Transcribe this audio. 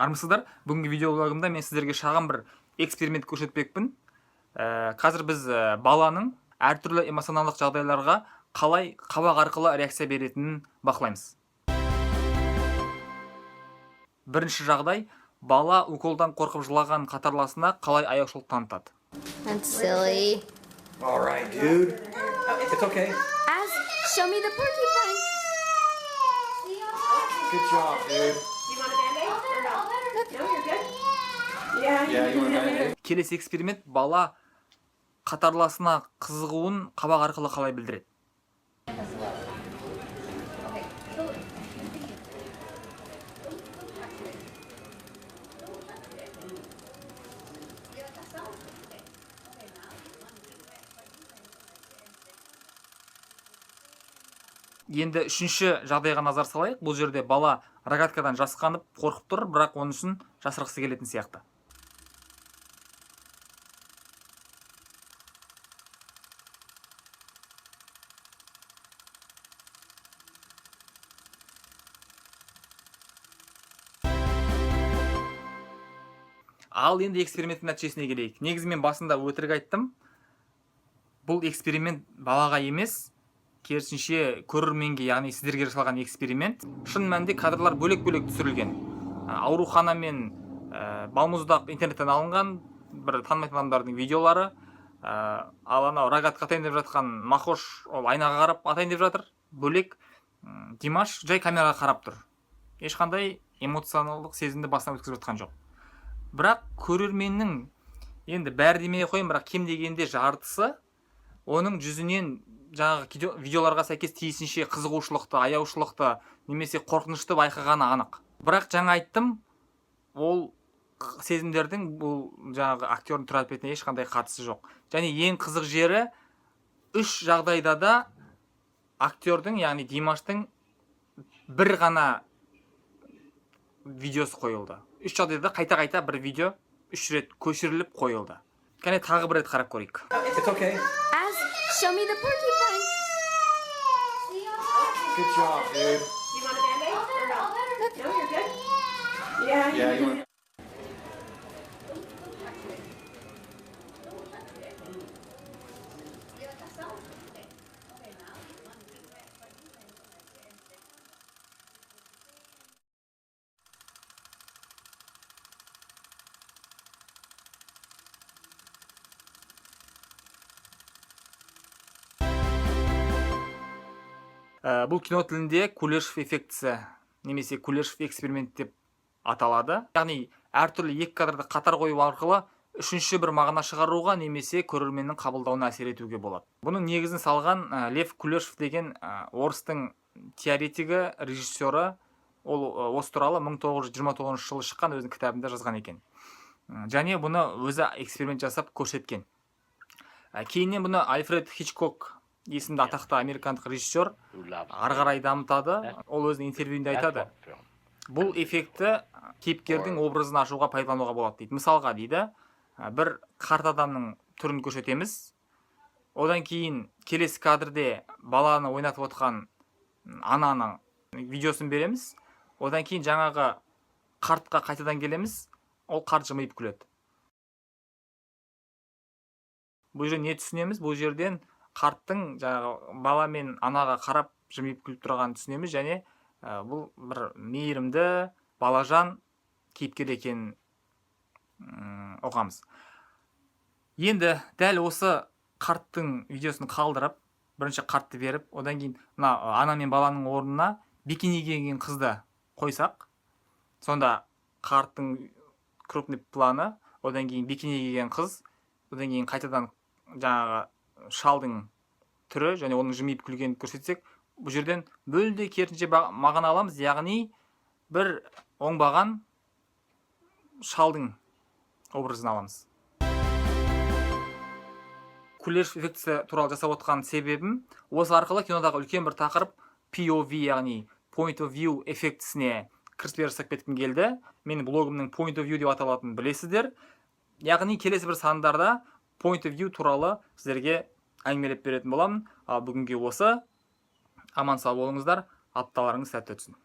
Армысыздар, бүгінгі видеологымда мен сіздерге шағын бір эксперимент көрсетпекпін. Қазір біз баланың әртүрлі эмоционалдық жағдайларға қалай қабақ арқылы реакция беретінін бақылаймыз. Бірінші жағдай, бала уколдан қорқып жылаған қатарласына қалай аяушылық танытады. That's silly. All right, dude. It's okay. Show me the porcupine. Good job, dude. Do you want a Band-Aid or no? No, you're good? Yeah, you want a Band-Aid? Келесі эксперимент, бала қатарласына қызығуын қабақ арқылы қалай білдіреді. Енді үшінші жағдайға назар салайық. Бұл жерде бала рогаткадан жасқанып, қорқып тұр, бірақ оның үшін жасырғысы келетін сияқты. Ал енді эксперименттің нәтижесіне келейік. Негізі мен басында өтірік айттым. Бұл эксперимент балаға емес, керісінше көрерменге, яғни сіздерге жасалған эксперимент. Шын мәнінде кадрлар бөлек-бөлек түсірілген. Аурухана мен балмұздақ интернеттен алынған бір танымайтын адамдардың видеолары. Ал анау рогатка атайын деп жатқан Махош ол айнаға қарап атайын деп жатыр. Бөлек Димаш жай камераға қарап тұр. Ешқандай эмоционалдық сезімді басынан өткізіп жатқан жоқ. Бірақ көрерменнің, енді бәрі демей қойын, бірақ кем дегенде жартысы оның жүзінен жаңағы видеоларға сәйкес тиісінше қызығушылықты, аяушылықты немесе қорқынышты байқағаны анық. Бірақ жаңа айттым, ол сезімдердің бұл жаңағы актердің түр әлпетіне ешқандай қатысы жоқ. Және ең қызық жері, үш жағдайда да актердің, яғни Димаштың бір ғана видеосы қойылды. Үш жағдайда қайта-қайта бір видео үш рет көшіріліп қойылды. Кәне тағы бір рет қарап көрейік. It's okay. Show me the porcupine. Good job, dude. Do you want a Band-Aid or no? No, you're good? Yeah, you want. Бұл кино тілінде Кулешов эффектісі немесе Кулешов эксперимент деп аталады. Яғни әртүрлі екі кадрды қатар қою арқылы үшінші бір мағына шығаруға немесе көрерменнің қабылдауына әсер етуге болады. Бұның негізін салған Лев Кулешов деген орыстың теоретигі, режиссері. Ол осы туралы 1929 жылы шыққан өзінің кітабында жазған екен. Және бұны өзі эксперимент жасап көрсеткен. Кейіннен бұны Альфред Хичкок есімді атақты американдық режиссер ары қарай дамытады. Ол өзінің интервьюінде айтады. Бұл эффекті кейіпкердің образын ашуға пайдалануға болады дейді. Мысалға дейді, бір қарт адамның түрін көрсетеміз. Одан кейін келесі кадрде баланы ойнатып отқан ананың видеосын береміз. Одан кейін жаңағы қартқа қайтадан келеміз. Ол қарт жымиып күледі. Бұл жерден не түсінеміз? Бұл жерден қарттың бала мен анаға қарап жымиып күліп тұрғанын түсінеміз, және бұл бір мейірімді, балажан кейіпкер екенін ұғамыз. Енді дәл осы қарттың видеосын қалдырып, бірінші қартты беріп, одан кейін ана мен баланың орнына бикини киген қызды қойсақ, сонда қарттың крупный планы, одан кейін бикини киген қыз, одан кейін қайтадан жаңағы шалдың түрі және оның жымиып күлгенін көрсетсек, бұл жерден бөлде керісінше мағына аламыз, яғни бір оңбаған шалдың образын аламыз. Кулешов эффектісі туралы жасап отқан себебім, осы арқылы кинодағы үлкен бір тақырып POV, яғни Point of View эффектісіне кіріспе жасап кеткім келді. Менің блогымның Point of View деп аталатынын білесіздер. Яғни келесі бір сандарда Point of View туралы сіздерге әңгімелеп беретін боламын. Ал бүгінге осы. Аман сау болыңыздар. Апталарыңыз сәтті өтсін.